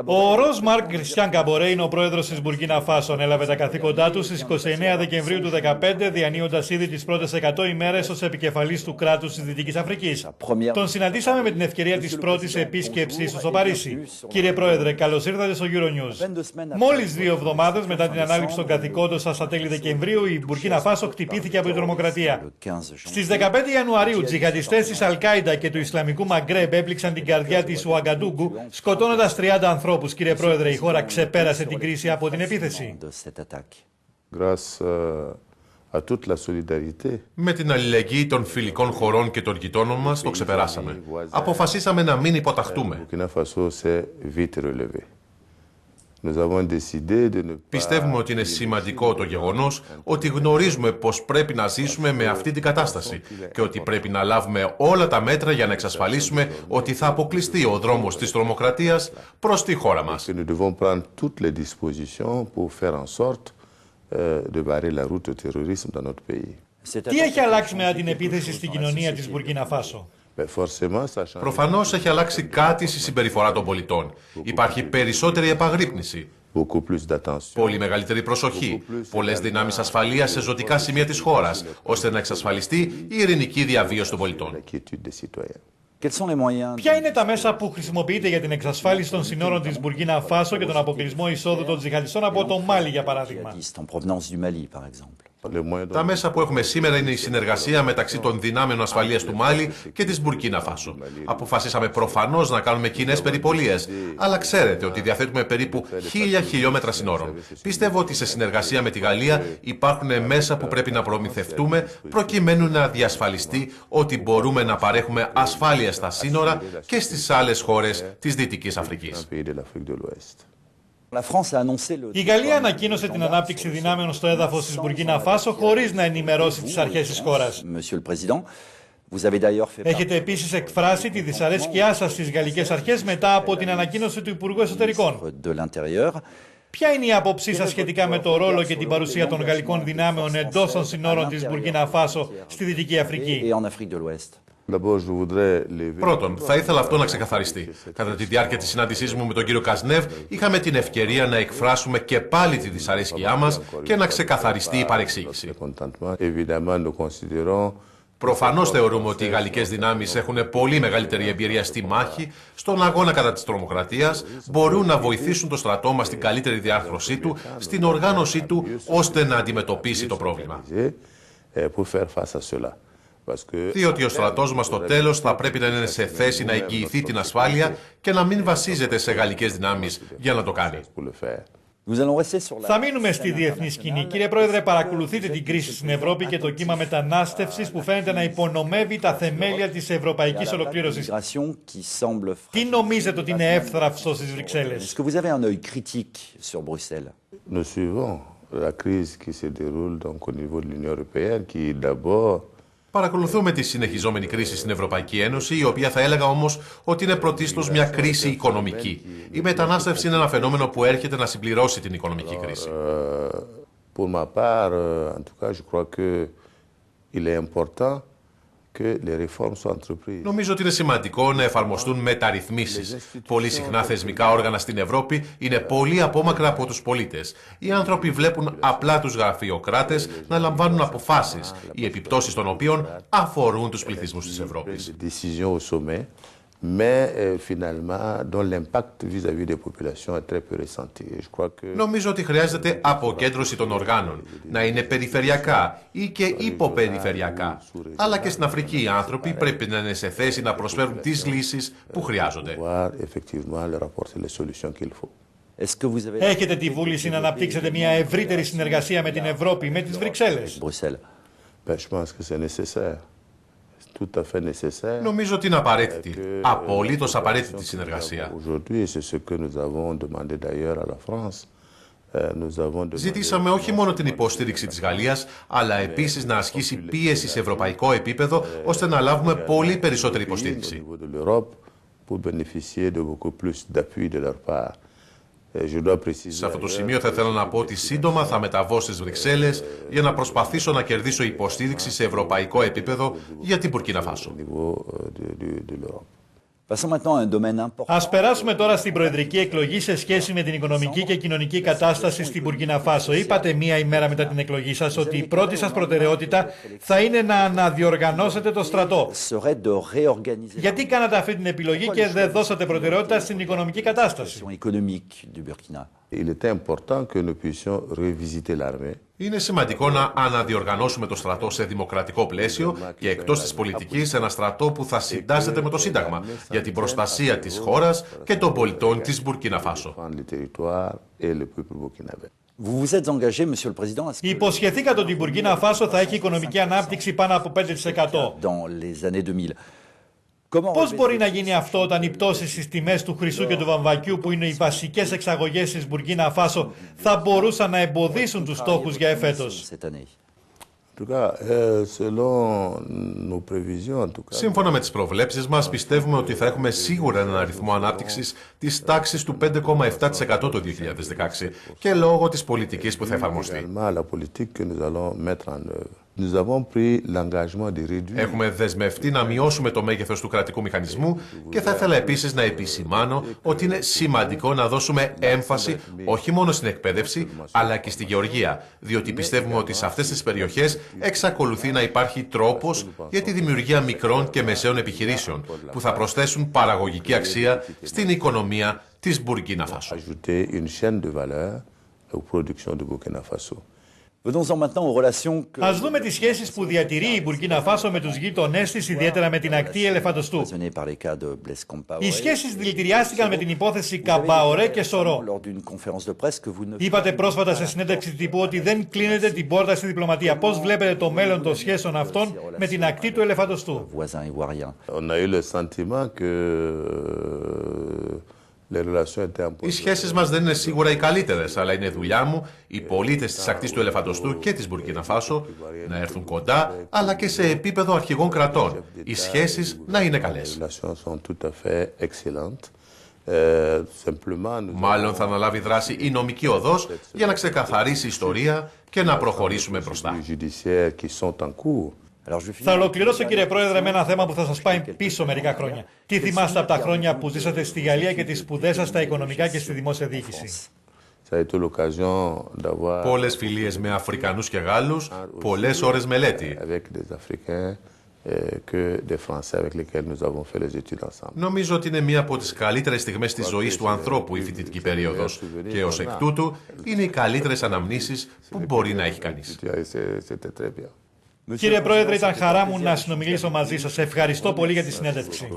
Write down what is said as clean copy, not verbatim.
Ο Ροζ Μαρκ Κριστιάν Καμπορέ είναι ο πρόεδρος της Μπουρκίνα Φάσο. Ανέλαβε τα καθήκοντά του στις 29 Δεκεμβρίου του 2015, διανύοντας ήδη τις πρώτες 100 ημέρες ως επικεφαλής του κράτους της Δυτικής Αφρικής. Τον συναντήσαμε με την ευκαιρία της πρώτης επίσκεψης του στο Παρίσι. Κύριε Πρόεδρε, καλώς ήρθατε στο Euronews. Μόλις 2 εβδομάδες μετά την ανάληψη των καθηκόντων σας στα τέλη Δεκεμβρίου, η Μπουρκίνα Φάσο χτυπήθηκε από την τρομοκρατία. Στις 15 Ιανουαρίου, τζιχαντιστές της Αλ-Κάιντα και του Ισλαμικού Μαγκρέμπ έπληξαν την καρδιά της Ουαγκαντούγκου, σκοτώνοντας 30 ανθρώπους. Κύριε Πρόεδρε, η χώρα ξεπέρασε την κρίση από την επίθεση. Με την αλληλεγγύη των φιλικών χωρών και των γειτόνων μας το ξεπεράσαμε. Αποφασίσαμε να μην υποταχτούμε. Πιστεύουμε ότι είναι σημαντικό το γεγονός ότι γνωρίζουμε πως πρέπει να ζήσουμε με αυτή την κατάσταση και ότι πρέπει να λάβουμε όλα τα μέτρα για να εξασφαλίσουμε ότι θα αποκλειστεί ο δρόμος της τρομοκρατίας προς τη χώρα μας. Τι έχει αλλάξει μετά την επίθεση στην κοινωνία της Μπουρκίνα Φάσο? Προφανώς έχει αλλάξει κάτι στη συμπεριφορά των πολιτών. Υπάρχει περισσότερη επαγρύπνηση, πολύ μεγαλύτερη προσοχή, πολλές δυνάμεις ασφαλείας σε ζωτικά σημεία της χώρας, ώστε να εξασφαλιστεί η ειρηνική διαβίωση των πολιτών. Ποια είναι τα μέσα που χρησιμοποιείτε για την εξασφάλιση των συνόρων της Μπουρκίνα Φάσο και τον αποκλεισμό εισόδου των τζιχαντιστών από το Μάλι, για παράδειγμα? Τα μέσα που έχουμε σήμερα είναι η συνεργασία μεταξύ των δυνάμεων ασφαλείας του Μάλι και της Μπουρκίνα Φάσο. Αποφασίσαμε προφανώς να κάνουμε κοινές περιπολίες, αλλά ξέρετε ότι διαθέτουμε περίπου 1.000 χιλιόμετρα συνόρων. Πιστεύω ότι σε συνεργασία με τη Γαλλία υπάρχουν μέσα που πρέπει να προμηθευτούμε προκειμένου να διασφαλιστεί ότι μπορούμε να παρέχουμε ασφάλεια στα σύνορα και στις άλλες χώρες της Δυτικής Αφρικής. Η Γαλλία ανακοίνωσε την ανάπτυξη δυνάμεων στο έδαφος της Μπουρκίνα Φάσο χωρίς να ενημερώσει τις αρχές της χώρας. Έχετε επίσης εκφράσει τη δυσαρέσκειά σας στις γαλλικές αρχές μετά από την ανακοίνωση του Υπουργού Εσωτερικών. Ποια είναι η άποψή σας σχετικά με το ρόλο και την παρουσία των γαλλικών δυνάμεων εντός των συνόρων της Μπουρκίνα Φάσο στη Δυτική Αφρική? Πρώτον, θα ήθελα αυτό να ξεκαθαριστεί. Κατά τη διάρκεια της συνάντησής μου με τον κύριο Καζνεύ, είχαμε την ευκαιρία να εκφράσουμε και πάλι τη δυσαρέσκειά μας και να ξεκαθαριστεί η παρεξήγηση. Προφανώς θεωρούμε ότι οι γαλλικές δυνάμεις έχουν πολύ μεγαλύτερη εμπειρία στη μάχη, στον αγώνα κατά της τρομοκρατίας, μπορούν να βοηθήσουν το στρατό μας στην καλύτερη διάρθρωσή του, στην οργάνωσή του, ώστε να αντιμετωπίσει το πρόβλημα. Διότι ο στρατός μας στο τέλος θα πρέπει να είναι σε θέση να εγγυηθεί την ασφάλεια και να μην βασίζεται σε γαλλικές δυνάμεις για να το κάνει. Θα μείνουμε στη διεθνή σκηνή. Κύριε Πρόεδρε, παρακολουθείτε την κρίση στην Ευρώπη και το κύμα μετανάστευσης που φαίνεται να υπονομεύει τα θεμέλια της ευρωπαϊκής ολοκλήρωσης. Τι νομίζετε ότι είναι εύθραυστο στις Βρυξέλλες? Παρακολουθούμε τη συνεχιζόμενη κρίση στην Ευρωπαϊκή Ένωση, η οποία θα έλεγα όμως ότι είναι πρωτίστως μια κρίση οικονομική. Η μετανάστευση είναι ένα φαινόμενο που έρχεται να συμπληρώσει την οικονομική κρίση. Νομίζω ότι είναι σημαντικό να εφαρμοστούν μεταρρυθμίσεις. Πολύ συχνά θεσμικά όργανα στην Ευρώπη είναι πολύ απόμακρα από τους πολίτες. Οι άνθρωποι βλέπουν απλά τους γραφειοκράτες να λαμβάνουν αποφάσεις, οι επιπτώσεις των οποίων αφορούν τους πληθυσμούς της Ευρώπης. Νομίζω ότι χρειάζεται αποκέντρωση των οργάνων, να είναι περιφερειακά ή και υποπεριφερειακά. Αλλά και στην Αφρική οι άνθρωποι πρέπει να είναι σε θέση να προσφέρουν τις λύσεις που χρειάζονται. Έχετε τη βούληση να αναπτύξετε μια ευρύτερη συνεργασία με την Ευρώπη, με τις Βρυξέλλες? Νομίζω ότι είναι απαραίτητη, απολύτως απαραίτητη συνεργασία. Ζητήσαμε όχι μόνο την υποστήριξη της Γαλλίας, αλλά επίσης να ασκήσει πίεση σε ευρωπαϊκό επίπεδο, ώστε να λάβουμε πολύ περισσότερη υποστήριξη. Σε αυτό το σημείο θα ήθελα να πω ότι σύντομα θα μεταβώ στις Βρυξέλλες για να προσπαθήσω να κερδίσω υποστήριξη σε ευρωπαϊκό επίπεδο για την Μπουρκίνα Φάσο. Ας περάσουμε τώρα στην προεδρική εκλογή σε σχέση με την οικονομική και κοινωνική κατάσταση στην Μπουρκίνα Φάσο. Είπατε μία ημέρα μετά την εκλογή σας ότι η πρώτη σας προτεραιότητα θα είναι να αναδιοργανώσετε το στρατό. Γιατί κάνατε αυτή την επιλογή και δεν δώσατε προτεραιότητα στην οικονομική κατάσταση? Είναι σημαντικό να αναδιοργανώσουμε το στρατό σε δημοκρατικό πλαίσιο και εκτός της πολιτικής ένα στρατό που θα συντάσσεται με το Σύνταγμα για την προστασία της χώρας και των πολιτών της Μπουρκίνα Φάσο. Υποσχεθήκατε ότι η Μπουρκίνα Φάσο θα έχει οικονομική ανάπτυξη πάνω από 5%. Πώς μπορεί να γίνει αυτό όταν οι πτώσεις στις τιμές του χρυσού και του βαμβακιού, που είναι οι βασικές εξαγωγές της Μπουρκίνα Φάσο, θα μπορούσαν να εμποδίσουν τους στόχους για εφέτος? Σύμφωνα με τις προβλέψεις μας, πιστεύουμε ότι θα έχουμε σίγουρα έναν αριθμό ανάπτυξης της τάξης του 5,7% το 2016 και λόγω της πολιτικής που θα εφαρμοστεί. Έχουμε δεσμευτεί να μειώσουμε το μέγεθος του κρατικού μηχανισμού και θα ήθελα επίσης να επισημάνω ότι είναι σημαντικό να δώσουμε έμφαση όχι μόνο στην εκπαίδευση αλλά και στη γεωργία, διότι πιστεύουμε ότι σε αυτές τις περιοχές εξακολουθεί να υπάρχει τρόπος για τη δημιουργία μικρών και μεσαίων επιχειρήσεων που θα προσθέσουν παραγωγική αξία στην οικονομία της Μπουρκίνα Φάσο. Ας δούμε τις σχέσεις που διατηρεί η Μπουρκίνα Φάσο με τους γείτονές της, ιδιαίτερα με την ακτή Ελεφαντοστού. Οι σχέσεις δηλητηριάστηκαν με την υπόθεση Καμπαορέ και Σορό. Είπατε πρόσφατα σε συνέντευξη τύπου ότι δεν κλείνετε την πόρτα στη διπλωματία. Πώς βλέπετε το μέλλον των σχέσεων αυτών με την ακτή του Ελεφαντοστού? Οι σχέσεις μας δεν είναι σίγουρα οι καλύτερες, αλλά είναι δουλειά μου οι πολίτες της ακτής του Ελεφαντοστού και της Μπουρκίνα Φάσο να έρθουν κοντά, αλλά και σε επίπεδο αρχηγών κρατών. Οι σχέσεις να είναι καλές. Μάλλον θα αναλάβει δράση η νομική οδός για να ξεκαθαρίσει η ιστορία και να προχωρήσουμε μπροστά. Θα ολοκληρώσω, κύριε Πρόεδρε, με ένα θέμα που θα σας πάει πίσω μερικά χρόνια. Τι θυμάστε από τα χρόνια που ζήσατε στη Γαλλία και τις σπουδές σας στα οικονομικά και στη δημόσια διοίκηση? Πολλές φιλίες με Αφρικανούς και Γάλλους, πολλές ώρες μελέτη. Νομίζω ότι είναι μία από τις καλύτερες στιγμές της ζωής του ανθρώπου η φοιτητική περίοδος και ως εκ τούτου είναι οι καλύτερες αναμνήσεις που μπορεί να έχει κανείς. Κύριε Πρόεδρε, ήταν χαρά μου να συνομιλήσω μαζί σας. Ευχαριστώ πολύ για τη συνέντευξη.